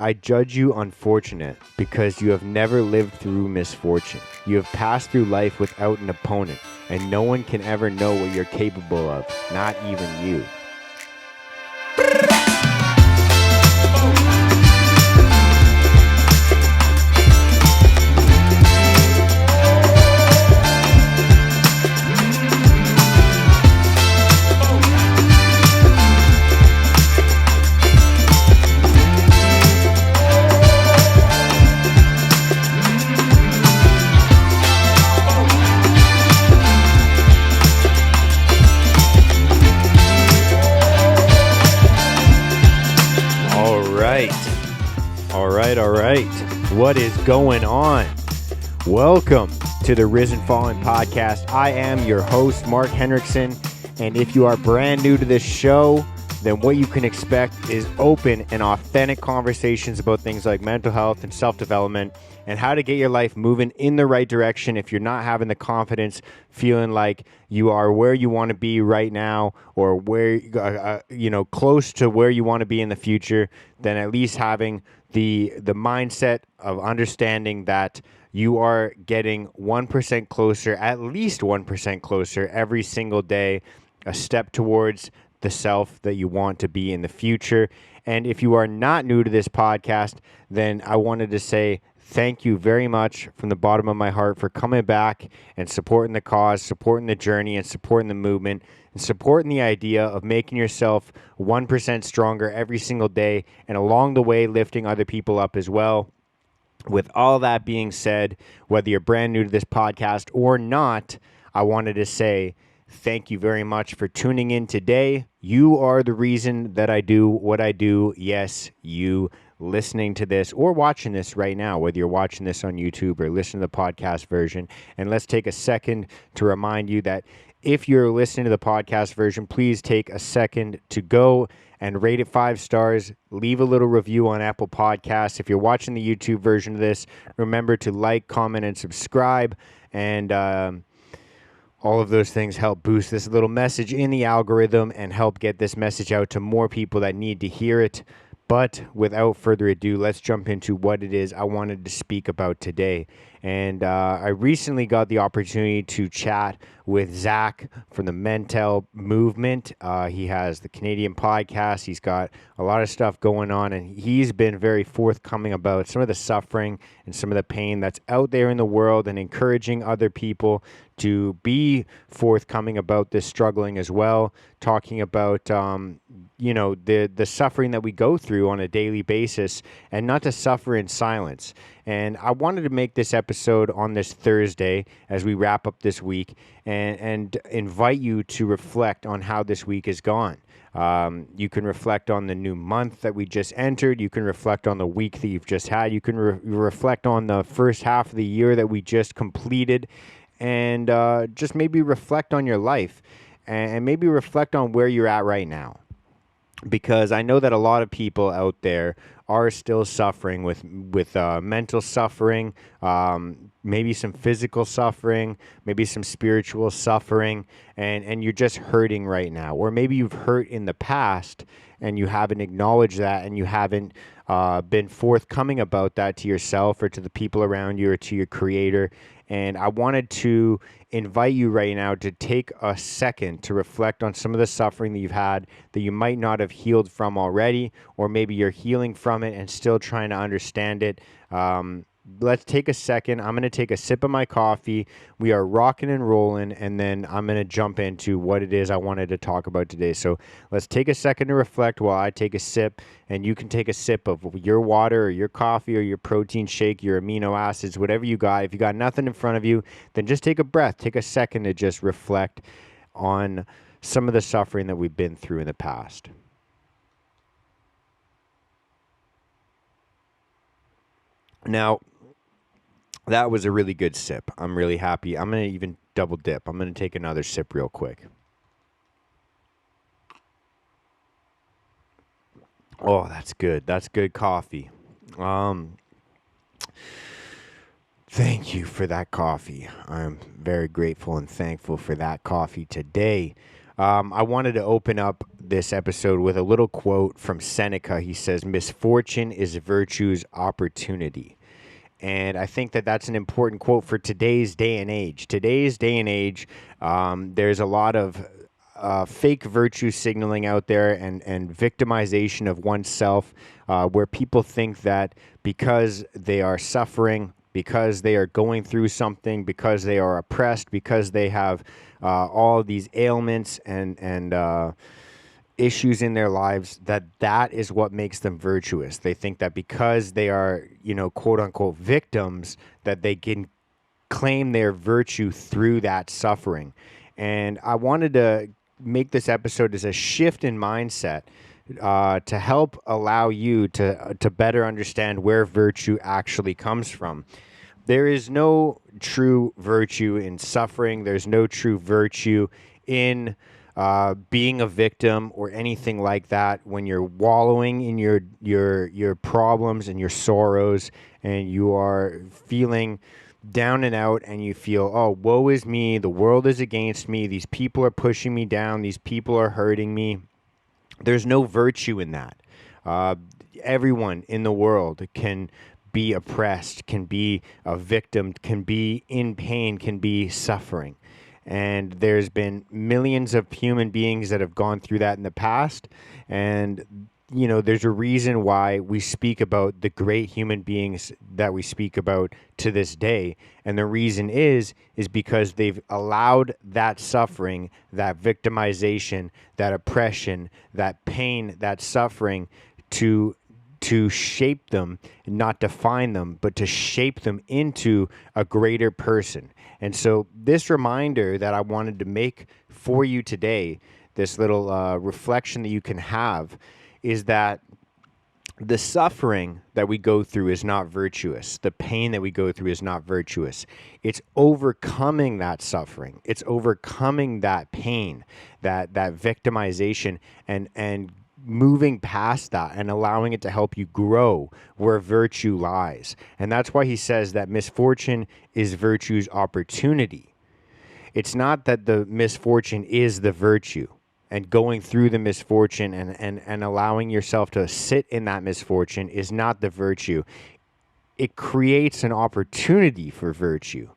I judge you unfortunate because you have never lived through misfortune. You have passed through life without an opponent, and no one can ever know what you're capable of, not even you. All right. What is going on? Welcome to the Risen Fallen podcast. I am your host, Mark Henriksen, and if you are brand new to this show, then what you can expect is open and authentic conversations about things like mental health and self-development and how to get your life moving in the right direction if you're not having the confidence, feeling like you are where you want to be right now or where close to where you want to be in the future, then at least having the mindset of understanding that you are getting 1% closer, at least 1% closer every single day, a step towards the self that you want to be in the future. And if you are not new to this podcast, then I wanted to say thank you very much from the bottom of my heart for coming back and supporting the cause, supporting the journey, and supporting the movement, and supporting the idea of making yourself 1% stronger every single day, and along the way, lifting other people up as well. With all that being said, whether you're brand new to this podcast or not, I wanted to say thank you very much for tuning in today. You are the reason that I do what I do. Yes, you listening to this or watching this right now, whether you're watching this on YouTube or listening to the podcast version. And let's take a second to remind you that if you're listening to the podcast version, please take a second to go and rate it 5 stars. Leave a little review on Apple Podcasts. If you're watching the YouTube version of this, remember to like, comment, and subscribe. And all of those things help boost this little message in the algorithm and help get this message out to more people that need to hear it. But without further ado, let's jump into what it is I wanted to speak about today. And I recently got the opportunity to chat with Zach from the Mental Movement. He has the Canadian podcast. He's got a lot of stuff going on, and he's been very forthcoming about some of the suffering and some of the pain that's out there in the world, and encouraging other people to be forthcoming about this struggling as well, talking about the suffering that we go through on a daily basis, and not to suffer in silence. And I wanted to make this episode on this Thursday as we wrap up this week and invite you to reflect on how this week has gone. You can reflect on the new month that we just entered. You can reflect on the week that you've just had. You can reflect on the first half of the year that we just completed, and just maybe reflect on your life and maybe reflect on where you're at right now. Because I know that a lot of people out there are still suffering with mental suffering, maybe some physical suffering, maybe some spiritual suffering, and you're just hurting right now. Or maybe you've hurt in the past and you haven't acknowledged that, and you haven't been forthcoming about that to yourself or to the people around you or to your creator. And I wanted to invite you right now to take a second to reflect on some of the suffering that you've had that you might not have healed from already, or maybe you're healing from it and still trying to understand it. Let's take a second. I'm going to take a sip of my coffee. We are rocking and rolling, and then I'm going to jump into what it is I wanted to talk about today. So let's take a second to reflect while I take a sip, and you can take a sip of your water or your coffee or your protein shake, your amino acids, whatever you got. If you got nothing in front of you, then just take a breath. Take a second to just reflect on some of the suffering that we've been through in the past. Now, that was a really good sip. I'm really happy. I'm going to even double dip. I'm going to take another sip real quick. Oh, that's good. That's good coffee. Thank you for that coffee. I'm very grateful and thankful for that coffee today. I wanted to open up this episode with a little quote from Seneca. He says, "Misfortune is virtue's opportunity." And I think that that's an important quote for today's day and age. There's a lot of fake virtue signaling out there and victimization of oneself, where people think that because they are suffering, because they are going through something, because they are oppressed, because they have all these ailments and issues in their lives, that is what makes them virtuous. They think that because they are, quote unquote victims, that they can claim their virtue through that suffering. And I wanted to make this episode as a shift in mindset to help allow you to better understand where virtue actually comes from. There is no true virtue in suffering. There's no true virtue in being a victim or anything like that. When you're wallowing in your problems and your sorrows, and you are feeling down and out, and you feel, oh, woe is me, the world is against me, these people are pushing me down, these people are hurting me, there's no virtue in that. Everyone in the world can be oppressed, can be a victim, can be in pain, can be suffering. And there's been millions of human beings that have gone through that in the past. And, there's a reason why we speak about the great human beings that we speak about to this day. And the reason is because they've allowed that suffering, that victimization, that oppression, that pain, that suffering to shape them, not define them, but to shape them into a greater person. And so this reminder that I wanted to make for you today, this little reflection that you can have, is that the suffering that we go through is not virtuous. The pain that we go through is not virtuous. It's overcoming that suffering. It's overcoming that pain, that victimization, and moving past that and allowing it to help you grow where virtue lies. And that's why he says that misfortune is virtue's opportunity. It's not that the misfortune is the virtue, and going through the misfortune and allowing yourself to sit in that misfortune is not the virtue. It creates an opportunity for virtue.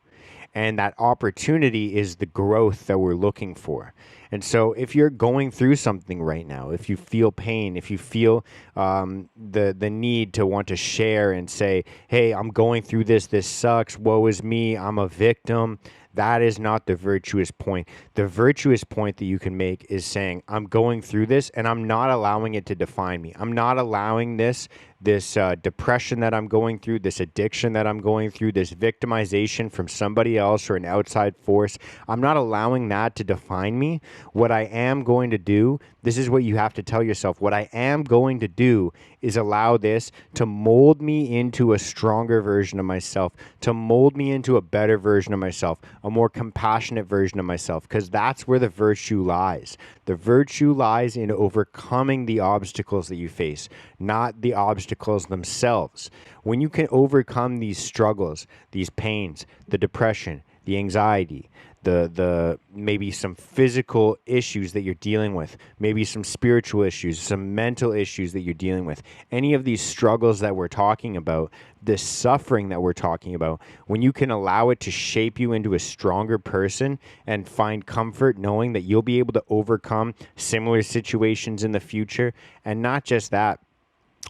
And that opportunity is the growth that we're looking for. And so if you're going through something right now, if you feel pain, if you feel the need to want to share and say, hey, I'm going through this sucks, woe is me, I'm a victim, that is not the virtuous point. The virtuous point that you can make is saying, I'm going through this and I'm not allowing it to define me. I'm not allowing this depression that I'm going through, this addiction that I'm going through, this victimization from somebody else or an outside force. I'm not allowing that to define me. What I am going to do, this is what you have to tell yourself, what I am going to do is allow this to mold me into a stronger version of myself, to mold me into a better version of myself, a more compassionate version of myself, because that's where the virtue lies. The virtue lies in overcoming the obstacles that you face, not the obstacles themselves. When you can overcome these struggles, these pains, the depression, the anxiety, the maybe some physical issues that you're dealing with, maybe some spiritual issues, some mental issues that you're dealing with, any of these struggles that we're talking about, this suffering that we're talking about, when you can allow it to shape you into a stronger person and find comfort knowing that you'll be able to overcome similar situations in the future, and not just that,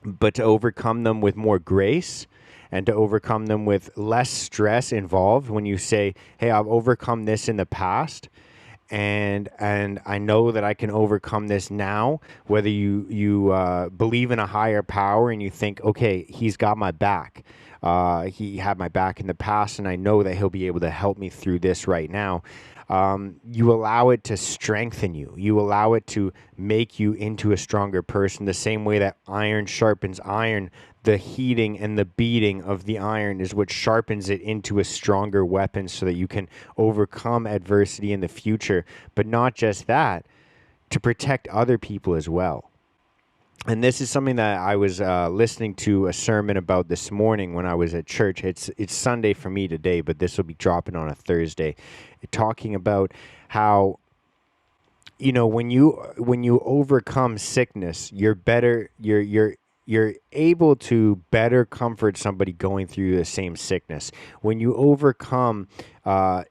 but to overcome them with more grace and to overcome them with less stress involved. When you say, hey, I've overcome this in the past, and I know that I can overcome this now, whether you believe in a higher power and you think, okay, he's got my back. He had my back in the past, and I know that he'll be able to help me through this right now. You allow it to strengthen you. You allow it to make you into a stronger person, the same way that iron sharpens iron. The heating and the beating of the iron is what sharpens it into a stronger weapon so that you can overcome adversity in the future. But not just that, to protect other people as well. And this is something that I was listening to a sermon about this morning when I was at church. It's Sunday for me today, but this will be dropping on a Thursday, talking about how when you overcome sickness, you're able to better comfort somebody going through the same sickness. When you overcome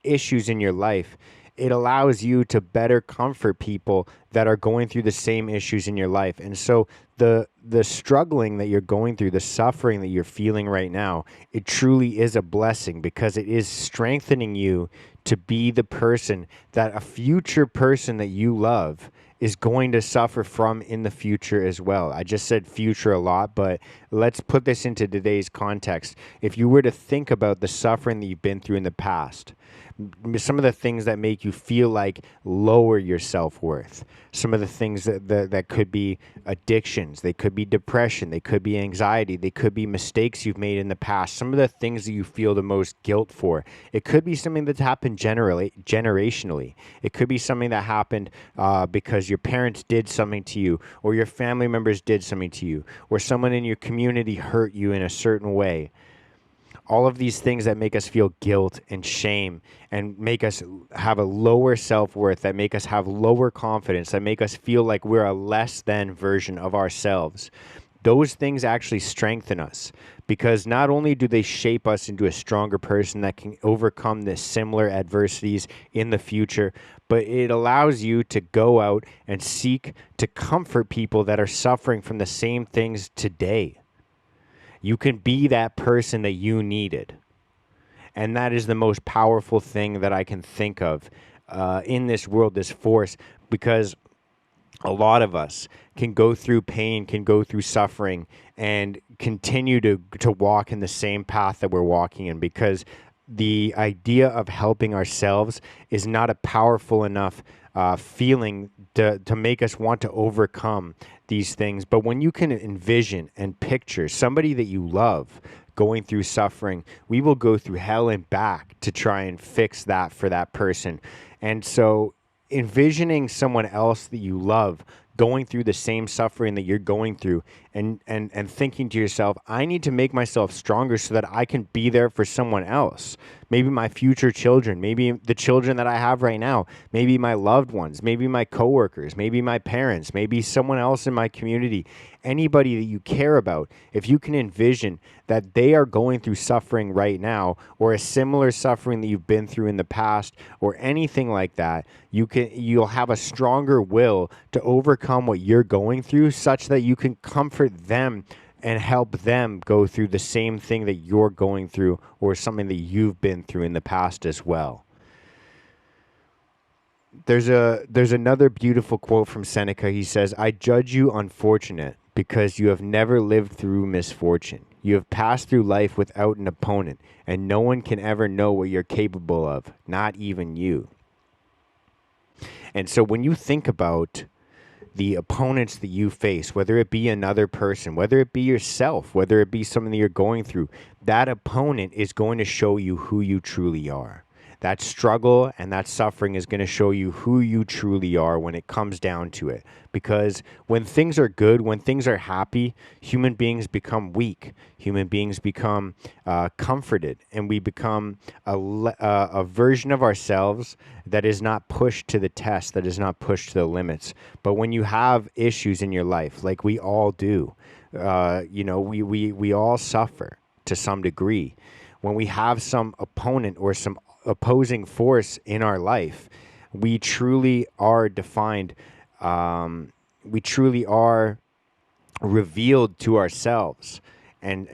issues in your life, it allows you to better comfort people that are going through the same issues in your life. And so the struggling that you're going through, the suffering that you're feeling right now, it truly is a blessing because it is strengthening you to be the person that a future person that you love is going to suffer from in the future as well. I just said future a lot, but let's put this into today's context. If you were to think about the suffering that you've been through in the past, some of the things that make you feel like lower your self-worth, some of the things that could be addictions, they could be depression, they could be anxiety, they could be mistakes you've made in the past, some of the things that you feel the most guilt for. It could be something that's happened generationally. It could be something that happened because your parents did something to you, or your family members did something to you, or someone in your community hurt you in a certain way. All of these things that make us feel guilt and shame and make us have a lower self-worth, that make us have lower confidence, that make us feel like we're a less than version of ourselves. Those things actually strengthen us because not only do they shape us into a stronger person that can overcome the similar adversities in the future, but it allows you to go out and seek to comfort people that are suffering from the same things today. You can be that person that you needed. And that is the most powerful thing that I can think of in this world, this force, because a lot of us can go through pain, can go through suffering, and continue to walk in the same path that we're walking in because the idea of helping ourselves is not a powerful enough feeling to make us want to overcome these things. But when you can envision and picture somebody that you love going through suffering, we will go through hell and back to try and fix that for that person. And so envisioning someone else that you love going through the same suffering that you're going through and thinking to yourself, I need to make myself stronger so that I can be there for someone else. Maybe my future children, maybe the children that I have right now, maybe my loved ones, maybe my coworkers, maybe my parents, maybe someone else in my community, anybody that you care about. If you can envision that they are going through suffering right now or a similar suffering that you've been through in the past or anything like that, you'll have a stronger will to overcome what you're going through such that you can comfort them and help them go through the same thing that you're going through or something that you've been through in the past as well. There's another beautiful quote from Seneca. He says, I judge you unfortunate because you have never lived through misfortune. You have passed through life without an opponent, and no one can ever know what you're capable of, not even you. And so when you think about the opponents that you face, whether it be another person, whether it be yourself, whether it be something that you're going through, that opponent is going to show you who you truly are. That struggle and that suffering is going to show you who you truly are when it comes down to it. Because when things are good, when things are happy, human beings become weak. Human beings become comforted, and we become a version of ourselves that is not pushed to the test, that is not pushed to the limits. But when you have issues in your life, like we all do, we all suffer to some degree. When we have some opponent or some opposing force in our life, we truly are defined. We truly are revealed to ourselves, and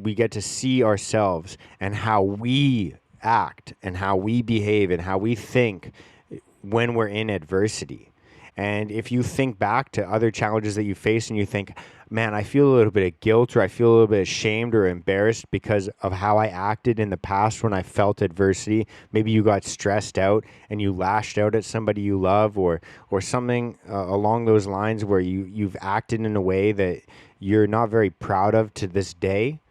we get to see ourselves and how we act and how we behave and how we think when we're in adversity. And if you think back to other challenges that you face and you think, man, I feel a little bit of guilt or I feel a little bit ashamed or embarrassed because of how I acted in the past when I felt adversity. Maybe you got stressed out and you lashed out at somebody you love or something along those lines where you've acted in a way that you're not very proud of to this day.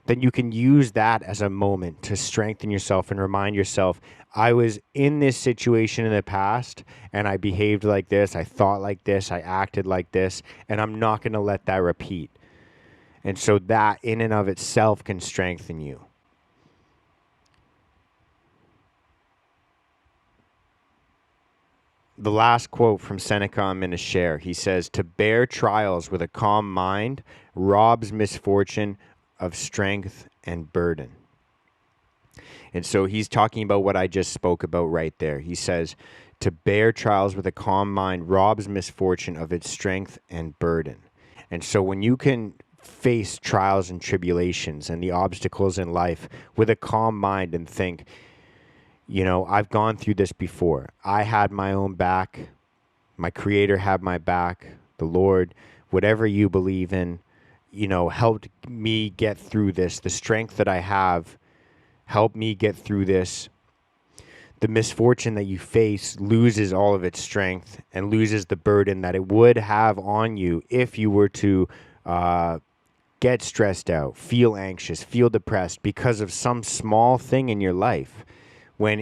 Then you can use that as a moment to strengthen yourself and remind yourself, I was in this situation in the past and I behaved like this, I thought like this, I acted like this, and I'm not going to let that repeat. And so that in and of itself can strengthen you. the last quote from Seneca I'm going to share. He says, "To bear trials with a calm mind robs misfortune of strength and burden." And so he's talking about what I just spoke about right there. He says, to bear trials with a calm mind robs misfortune of its strength and burden. And so when you can face trials and tribulations and the obstacles in life with a calm mind and think, I've gone through this before. I had my own back. My Creator had my back. The Lord, whatever you believe in, helped me get through this. The strength that I have helped me get through this. The misfortune that you face loses all of its strength and loses the burden that it would have on you if you were to get stressed out, feel anxious, feel depressed because of some small thing in your life. When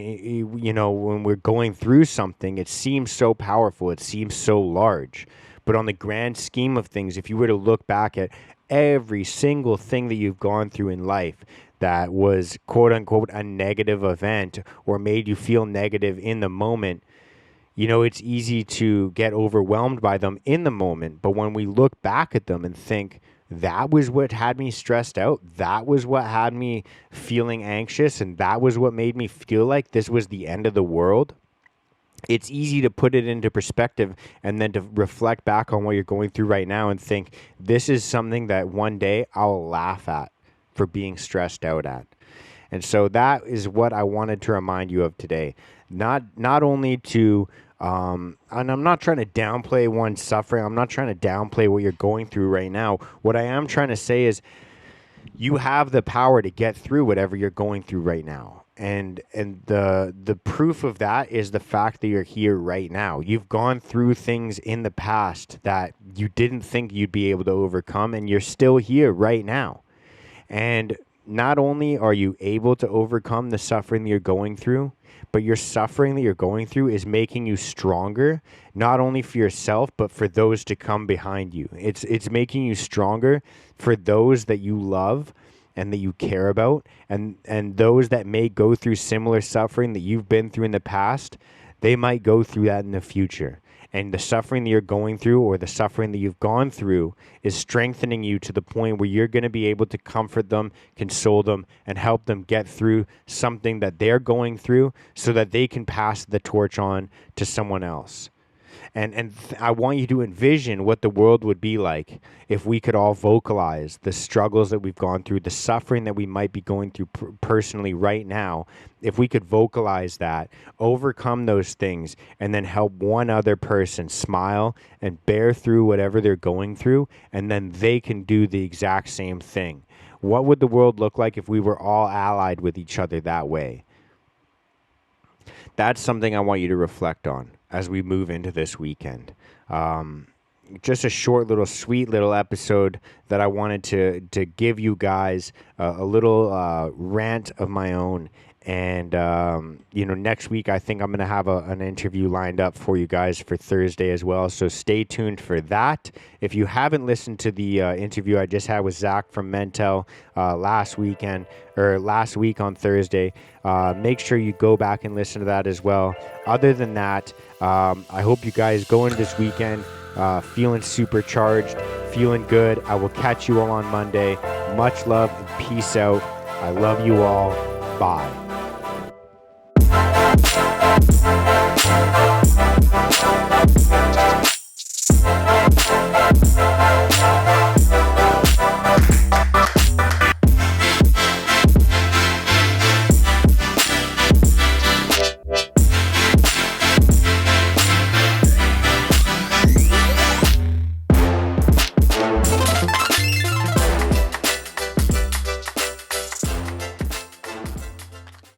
we're going through something, it seems so powerful, it seems so large. But on the grand scheme of things, if you were to look back at every single thing that you've gone through in life that was quote unquote a negative event or made you feel negative in the moment, it's easy to get overwhelmed by them in the moment. But when we look back at them and think, that was what had me stressed out, that was what had me feeling anxious, and that was what made me feel like this was the end of the world, it's easy to put it into perspective and then to reflect back on what you're going through right now and think, this is something that one day I'll laugh at for being stressed out at. And so that is what I wanted to remind you of today. Not only to, and I'm not trying to downplay one's suffering. I'm not trying to downplay what you're going through right now. What I am trying to say is you have the power to get through whatever you're going through right now. And the proof of that is the fact that you're here right now. You've gone through things in the past that you didn't think you'd be able to overcome, and you're still here right now. And not only are you able to overcome the suffering that you're going through, but your suffering that you're going through is making you stronger, not only for yourself, but for those to come behind you. It's making you stronger for those that you love and that you care about, and those that may go through similar suffering that you've been through in the past, they might go through that in the future. And the suffering that you're going through or the suffering that you've gone through is strengthening you to the point where you're going to be able to comfort them, console them, and help them get through something that they're going through so that they can pass the torch on to someone else. And I want you to envision what the world would be like if we could all vocalize the struggles that we've gone through, the suffering that we might be going through personally right now. If we could vocalize that, overcome those things, and then help one other person smile and bear through whatever they're going through, and then they can do the exact same thing. What would the world look like if we were all allied with each other that way? That's something I want you to reflect on as we move into this weekend. Just a short little sweet little episode that I wanted to give you guys a little rant of my own. And, next week I think I'm going to have an interview lined up for you guys for Thursday as well. So stay tuned for that. If you haven't listened to the interview I just had with Zach from Mentel last week on Thursday, make sure you go back and listen to that as well. Other than that, I hope you guys go into this weekend feeling supercharged, feeling good. I will catch you all on Monday. Much love and peace out. I love you all. Bye.